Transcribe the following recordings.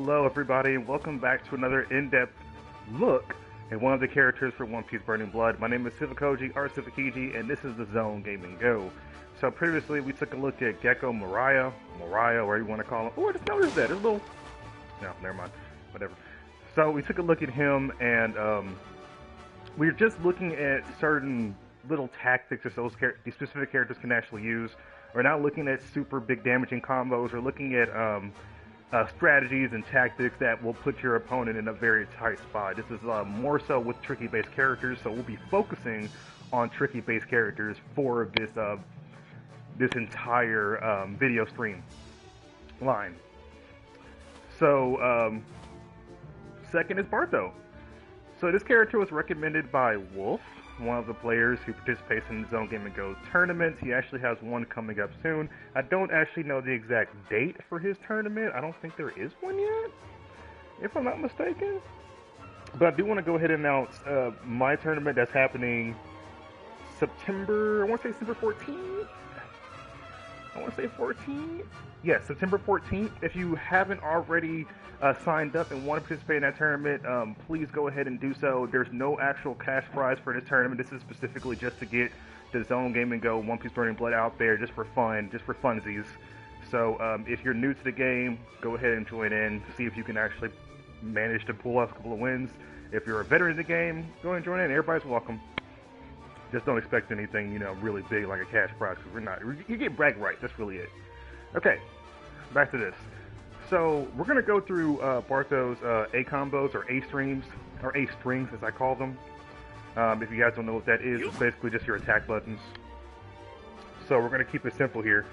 Hello everybody, welcome back to another in-depth look at one of the characters for One Piece Burning Blood. My name is Silvokiji, and this is the Zone Gaming Go. So previously we took a look at Gecko Mariah, whatever you want to call him. Oh, I just noticed that, there's a little... No, never mind, whatever. So we took a look at him, and we were just looking at certain little tactics that these specific characters can actually use. We're not looking at super big damaging combos, we're looking at strategies and tactics that will put your opponent in a very tight spot. This is more so with tricky-based characters, so we'll be focusing on tricky-based characters for this entire video stream line. So, second is Barto. So this character was recommended by Wolf, one of the players who participates in the TheZoneGamingGo tournaments. He actually has one coming up soon. I don't actually know the exact date for his tournament. I don't think there is one yet, if I'm not mistaken. But I do want to go ahead and announce my tournament that's happening September, I want to say September 14th? I want to say 14th? Yes, September 14th. If you haven't already signed up and want to participate in that tournament, please go ahead and do so. There's no actual cash prize for this tournament. This is specifically just to get the TheZoneGamingGo One Piece Burning Blood out there, just for fun, just for funsies. So if you're new to the game, go ahead and join in, see if you can actually manage to pull off a couple of wins. If you're a veteran of the game, go ahead and join in. Everybody's welcome. Just don't expect anything, you know, really big like a cash prize, because we're not. You get brag rights, that's really it. Okay, back to this. So we're gonna go through Barto's A combos, or A streams, or A strings as I call them. If you guys don't know what that is, it's basically just your attack buttons. So we're gonna keep it simple here.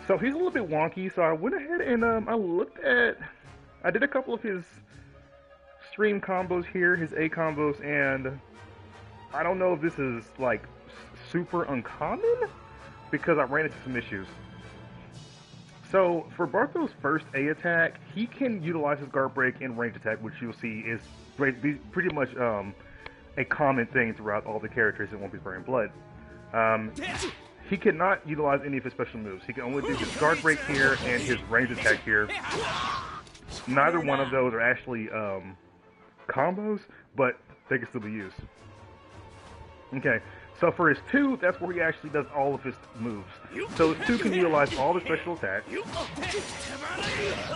So he's a little bit wonky, so I went ahead and I did a couple of his stream combos here, his A combos, and I don't know if this is like super uncommon because I ran into some issues. So for Barto's first A attack, he can utilize his guard break and range attack, which you'll see is pretty much a common thing throughout all the characters in One Piece Burning Blood. He cannot utilize any of his special moves. He can only do his guard break here and his range attack here. Neither one of those are actually combos, but they can still be used. Okay, so for his 2, that's where he actually does all of his moves. So his 2 can utilize all the special attacks,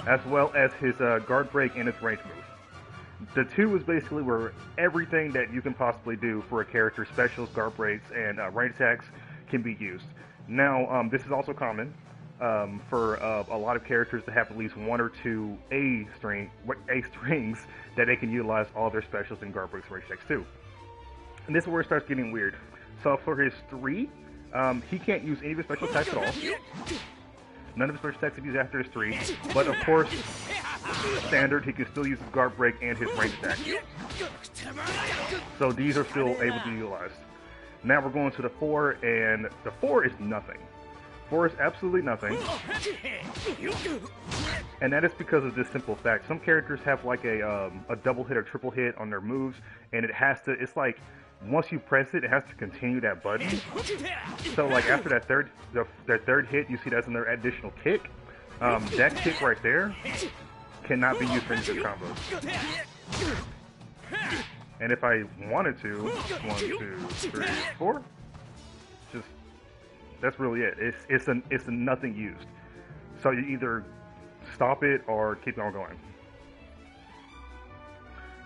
as well as his guard break and his range move. The 2 is basically where everything that you can possibly do for a character's specials, guard breaks, and range attacks can be used. Now, this is also common for a lot of characters to have at least 1 or 2 A strings that they can utilize all their specials and guard breaks and range attacks too. And this is where it starts getting weird. So for his 3, he can't use any of his special attacks at all. None of his special attacks are used after his 3. But of course, standard, he can still use his guard break and his range attack. So these are still able to be utilized. Now we're going to the 4, and the 4 is nothing. 4 is absolutely nothing. And that is because of this simple fact. Some characters have like a double hit or triple hit on their moves, and it's like, once you press it, it has to continue that button. So like after that third hit, you see that's another additional kick. That kick right there cannot be used for any of the combos. And if I wanted to, 1, 2, 3, 4, just, that's really it. It's a nothing used. So you either stop it or keep on going.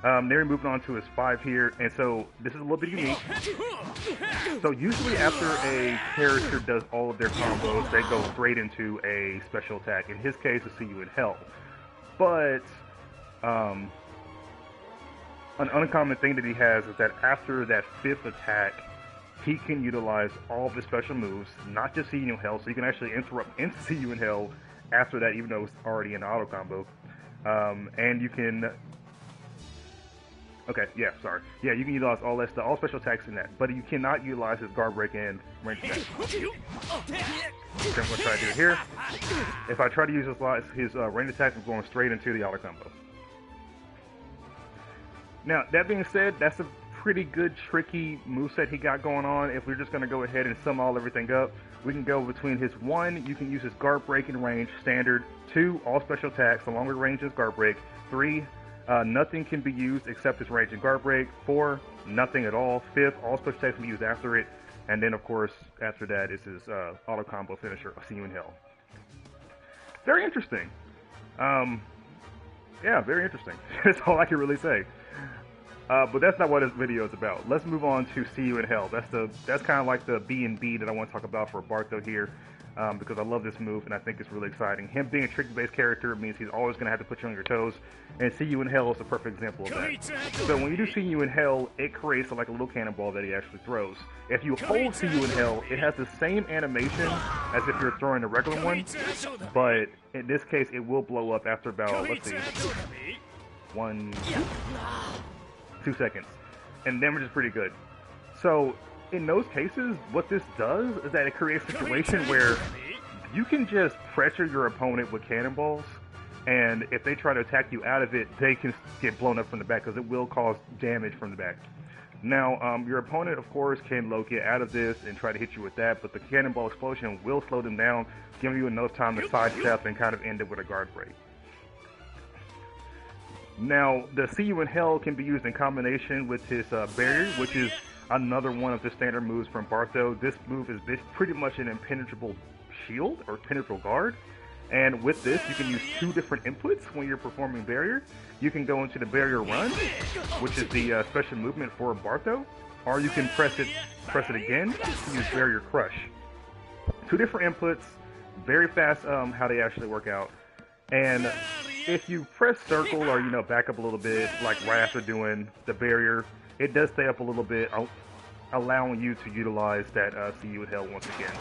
Then we're moving on to his 5 here, and so this is a little bit unique. So usually after a character does all of their combos, they go straight into a special attack. In his case, it's See You in Hell. But an uncommon thing that he has is that after that 5th attack, he can utilize all of the special moves, not just See You in Hell, so you can actually interrupt into See You in Hell after that, even though it's already an auto combo. And you can... Okay, yeah, sorry. Yeah, you can utilize all that stuff, all special attacks in that, but you cannot utilize his guard break and range attack. So I'm going to try to do it here. If I try to use his range attack, I'm going straight into the auto combo. Now, that being said, that's a pretty good, tricky moveset he got going on. If we're just going to go ahead and sum all everything up, We can go between his 1, you can use his guard break and range, standard. 2, all special attacks, the longer range is guard break. 3, nothing can be used except his range and guard break. 4, nothing at all. 5th, all special attacks can be used after it. And then, of course, after that is his auto combo finisher, See You in Hell. Very interesting. Yeah, very interesting. That's all I can really say. But that's not what this video is about. Let's move on to See You in Hell. That's kind of like the B&B that I want to talk about for Bartho here, because I love this move and I think it's really exciting. Him being a trick-based character means he's always going to have to put you on your toes, and See You in Hell is a perfect example of that. So when you do See You in Hell, it creates like a little cannonball that he actually throws. If you hold See You in Hell, it has the same animation as if you're throwing a regular one, but in this case, it will blow up after about, let's see, 2 seconds, and damage is pretty good. So in those cases, what this does is that it creates a situation where you can just pressure your opponent with cannonballs, and if they try to attack you out of it, they can get blown up from the back because it will cause damage from the back. Now, your opponent, of course, can get out of this and try to hit you with that, but the cannonball explosion will slow them down, giving you enough time to sidestep and kind of end it with a guard break. Now, the See You in Hell can be used in combination with his barrier, which is another one of the standard moves from Bartho. This move is pretty much an impenetrable shield or impenetrable guard. And with this, you can use 2 different inputs when you're performing barrier. You can go into the barrier run, which is the special movement for Bartho, or you can press it again to use barrier crush. 2 different inputs, very fast how they actually work out. And if you press circle or, back up a little bit, like right after doing the barrier, it does stay up a little bit, allowing you to utilize that See You in Hell once again.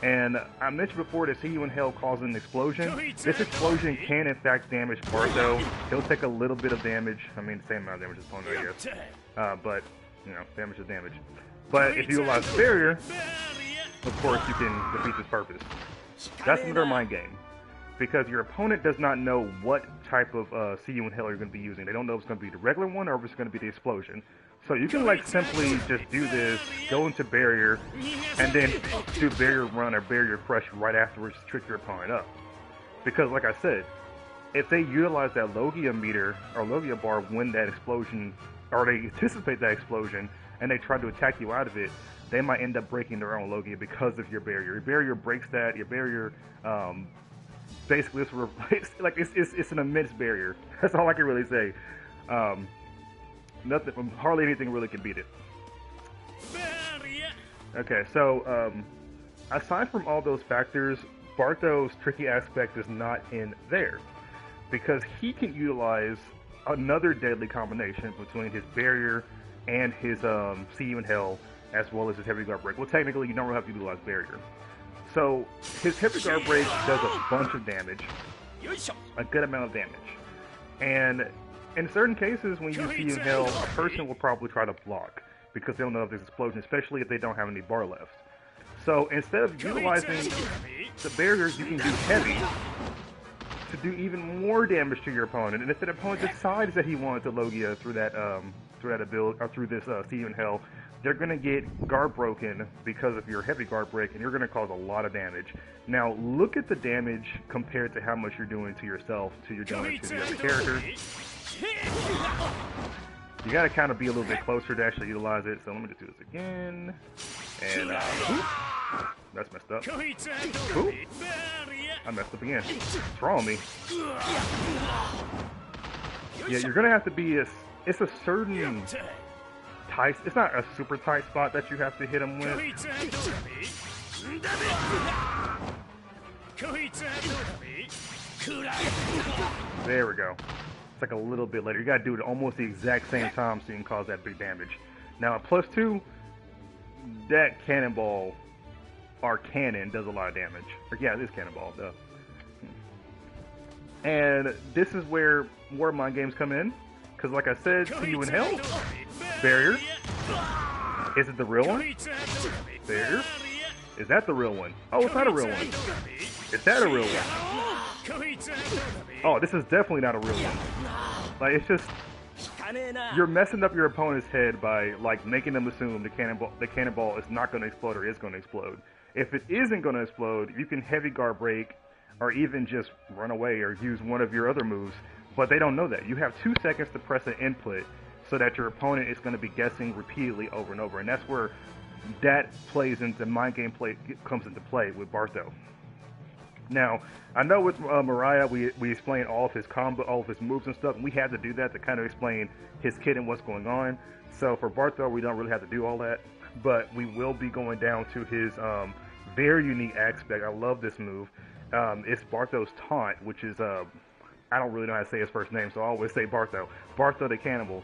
And I mentioned before that See You in Hell causes an explosion. This explosion can, in fact, damage Bartho. He'll take a little bit of damage. I mean, the same amount of damage as opponent, I guess. But, damage is damage. But if you utilize barrier, of course, you can defeat this purpose. That's another mind game, because your opponent does not know what type of See You in Hell you're going to be using. They don't know if it's going to be the regular one or if it's going to be the explosion. So you can simply just do this, go into barrier, and then do barrier run or barrier crush right afterwards to trick your opponent up. Because like I said, if they utilize that Logia meter or Logia bar when that explosion, or they anticipate that explosion, and they try to attack you out of it, they might end up breaking their own Logia because of your barrier. Your barrier breaks that. Your barrier, basically, it's an immense barrier. That's all I can really say. Hardly anything really can beat it. Okay, so aside from all those factors, Bartho's tricky aspect is not in there, because he can utilize another deadly combination between his barrier and his See You in Hell, as well as his heavy guard break. Well, technically, you don't really have to utilize barrier. So his heavy guard break does a bunch of damage, a good amount of damage, and in certain cases, when you See You in Hell, a person will probably try to block because they don't know if there's an explosion, especially if they don't have any bar left. So instead of utilizing the barriers, you can do heavy to do even more damage to your opponent. And if the opponent decides that he wanted to Logia through that ability or through this See You in Hell, they're going to get guard broken because of your heavy guard break, and you're going to cause a lot of damage. Now, look at the damage compared to how much you're doing to yourself, you're doing to the other character. You gotta kind of be a little bit closer to actually utilize it, so let me just do this again. And, that's messed up. Ooh, I messed up again. What's wrong with me? Yeah, you're gonna have to be it's a certain tight, it's not a super tight spot that you have to hit him with. There we go. It's like a little bit later. You gotta do it almost the exact same time so you can cause that big damage. Now, at +2, that cannonball, or cannon, does a lot of damage. Or, yeah, it is cannonball, duh. And this is where more mind games come in. Because, like I said, See You in Hell, barrier. Is it the real one? Barrier. Is that the real one? Oh, it's not a real one. Is that a real one? Oh, this is definitely not a real one. Like, it's just, you're messing up your opponent's head by, making them assume the cannonball is not going to explode or is going to explode. If it isn't going to explode, you can heavy guard break or even just run away or use one of your other moves, but they don't know that. You have 2 seconds to press an input so that your opponent is going to be guessing repeatedly over and over, and that's where that plays into mind game play, comes into play with Bartho. Now, I know with Mariah, we explained all of his combo, all of his moves and stuff, and we had to do that to kind of explain his kit and what's going on. So for Bartho, we don't really have to do all that, but we will be going down to his very unique aspect. I love this move. It's Bartho's taunt, which is, I don't really know how to say his first name, so I always say Bartho. Bartho the Cannibal.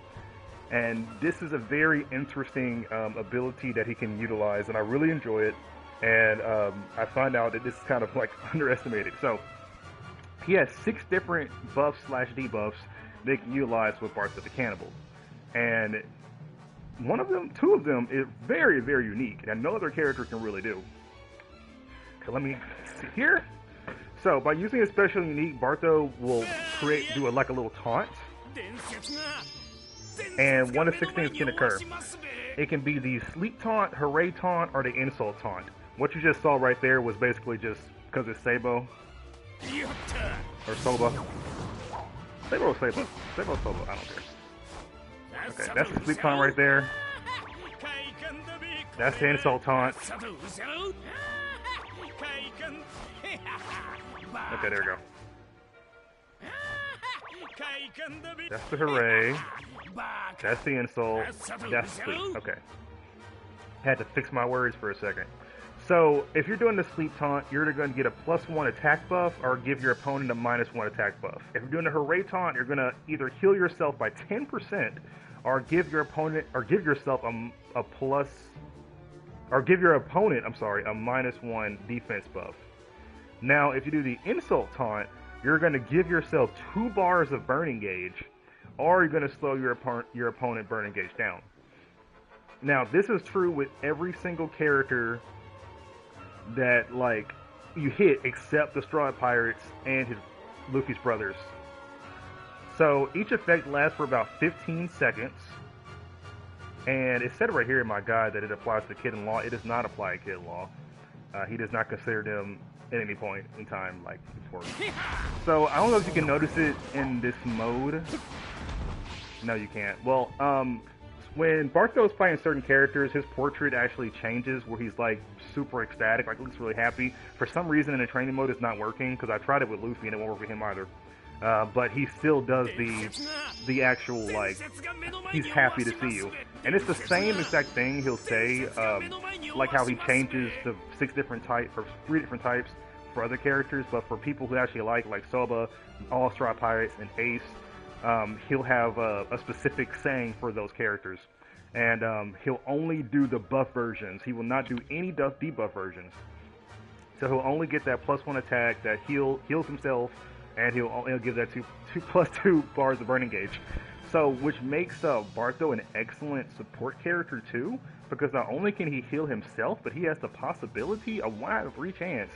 And this is a very interesting ability that he can utilize, and I really enjoy it. And I find out that this is kind of like underestimated. So he has 6 different buffs / debuffs they can utilize with Bartho the Cannibal. And 2 of them is very, very unique, and no other character can really do. Okay, let me see here. So by using a special unique, Bartho will do like a little taunt. And 1 of 6 things can occur. It can be the sleep taunt, hooray taunt, or the insult taunt. What you just saw right there was basically just because it's Sabo. Or Soba. Sabo or Sabo? Sabo or Soba, I don't care. Okay, that's the sleep taunt right there. That's the insult taunt. Okay, there we go. That's the hooray. That's the insult. That's the sleep. Okay. Had to fix my words for a second. So, if you're doing the sleep taunt, you're either going to get a +1 attack buff or give your opponent a -1 attack buff. If you're doing the hooray taunt, you're going to either heal yourself by 10% or give your opponent, or give yourself give your opponent, a -1 defense buff. Now, if you do the insult taunt, you're going to give yourself 2 bars of burning gauge, or you're going to slow your opponent burning gauge down. Now, this is true with every single character that, like, you hit except the Straw Pirates and Luffy's brothers. So, each effect lasts for about 15 seconds. And it said right here in my guide that it applies to Kid in Law. It does not apply to Kid in Law. He does not consider them at any point in time, like, before. So, I don't know if you can notice it in this mode. No, you can't. Well, when Bartho's fighting certain characters, his portrait actually changes, where he's, like, super ecstatic, like, looks really happy. For some reason, in the training mode, it's not working, because I tried it with Luffy, and it won't work with him either. But he still does the actual, like, he's happy to see you. And it's the same exact thing he'll say, like how he changes the 6 different types, or 3 different types for other characters, but for people who actually like Soba, All Straw Pirates, and Ace, he'll have a specific saying for those characters. And he'll only do the buff versions. He will not do any debuff versions. So he'll only get that +1 attack that heals himself, and he'll give that +2 bars of burning gauge. So, which makes Bartho an excellent support character too, because not only can he heal himself, but he has the possibility, a 1 out of 3 chance,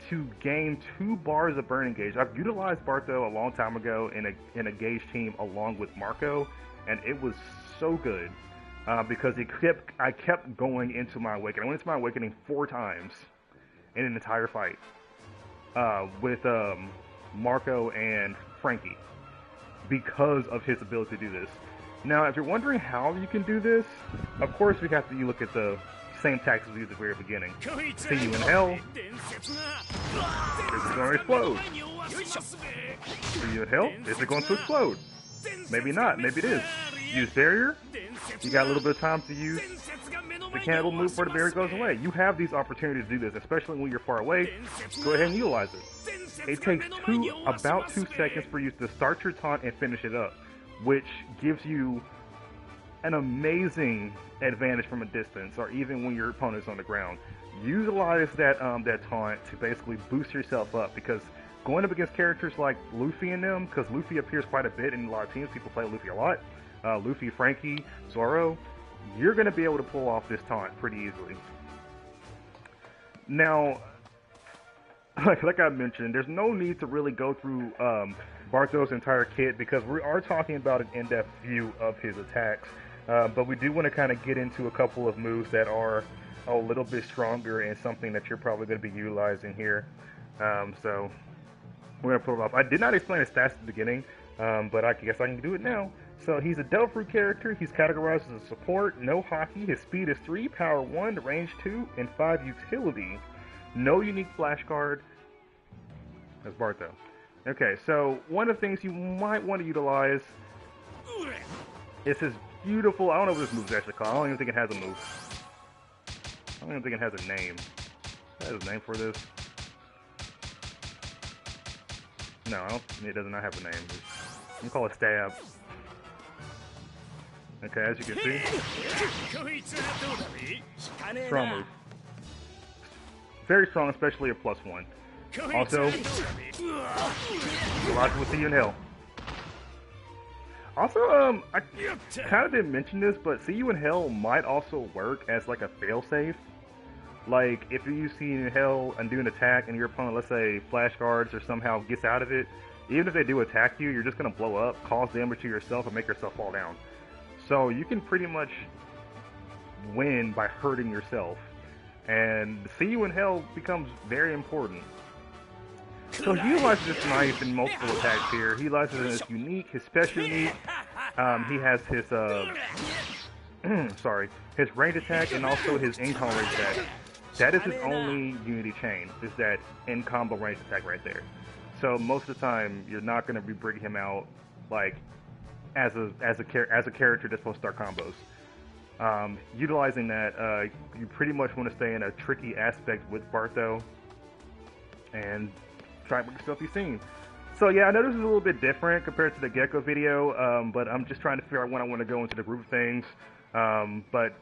to gain 2 bars of burning gauge. I've utilized Bartho a long time ago in a gauge team along with Marco, and it was so good because I kept going into my awakening. I went into my awakening 4 times in an entire fight with Marco and Frankie, because of his ability to do this. Now, if you're wondering how you can do this, of course you look at the same tactics we used at the very beginning. See you in hell. Is it going to explode? See you in hell. Is it going to explode? Maybe not. Maybe it is. Use barrier. You got a little bit of time to use the cannibal move before the barrier goes away. You have these opportunities to do this, especially when you're far away. Go ahead and utilize it. It takes about 2 seconds for you to start your taunt and finish it up, which gives you an amazing advantage from a distance, or even when your opponent's on the ground. Utilize that taunt to basically boost yourself up, because going up against characters like Luffy and them, because Luffy appears quite a bit in a lot of teams, people play Luffy a lot, Luffy, Frankie, Zoro, you're going to be able to pull off this taunt pretty easily. Now, like I mentioned, there's no need to really go through Bartho's entire kit, because we are talking about an in-depth view of his attacks, but we do want to kind of get into a couple of moves that are a little bit stronger and something that you're probably going to be utilizing here. So we're going to pull it off. I did not explain his stats at the beginning, but I guess I can do it now. So he's a Devil Fruit character. He's categorized as a support, no hockey. His speed is 3, power 1, range 2, and 5 utility. No unique flash card. That's Barto. Okay, so one of the things you might want to utilize is his beautiful, I don't know what this move is actually called. I don't even think it has a move. I don't even think it has a name. Is that a name for this? No, it does not have a name. I'm gonna call it stab. Okay, as you can see, strong move. Very strong, especially a +1. Also, a lot with see you in hell. Also, I kind of didn't mention this, but see you in hell might also work as like a failsafe. Like, if you see you in hell and do an attack and your opponent, let's say, flash guards or somehow gets out of it, even if they do attack you, you're just going to blow up, cause damage to yourself, and make yourself fall down. So you can pretty much win by hurting yourself. And see you in hell becomes very important. So he utilizes this knife in multiple attacks here. He utilizes it as unique, his special unique. He has his, his range attack and also his in-combo range attack. That is his only unity chain, is that in-combo range attack right there. So most of the time, you're not going to be bringing him out, like, as a character that's supposed to start combos. Utilizing that, you pretty much want to stay in a tricky aspect with Barto and try to make yourself be seen. So yeah, I know this is a little bit different compared to the Gecko video, but I'm just trying to figure out when I want to go into the group things. But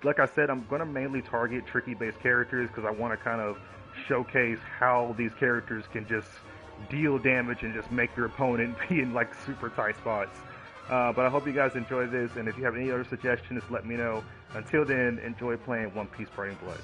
like I said, I'm going to mainly target tricky-based characters because I want to kind of showcase how these characters can just deal damage and just make your opponent be in like super tight spots. But I hope you guys enjoy this, and if you have any other suggestions, let me know. Until then, enjoy playing One Piece Burning Blood.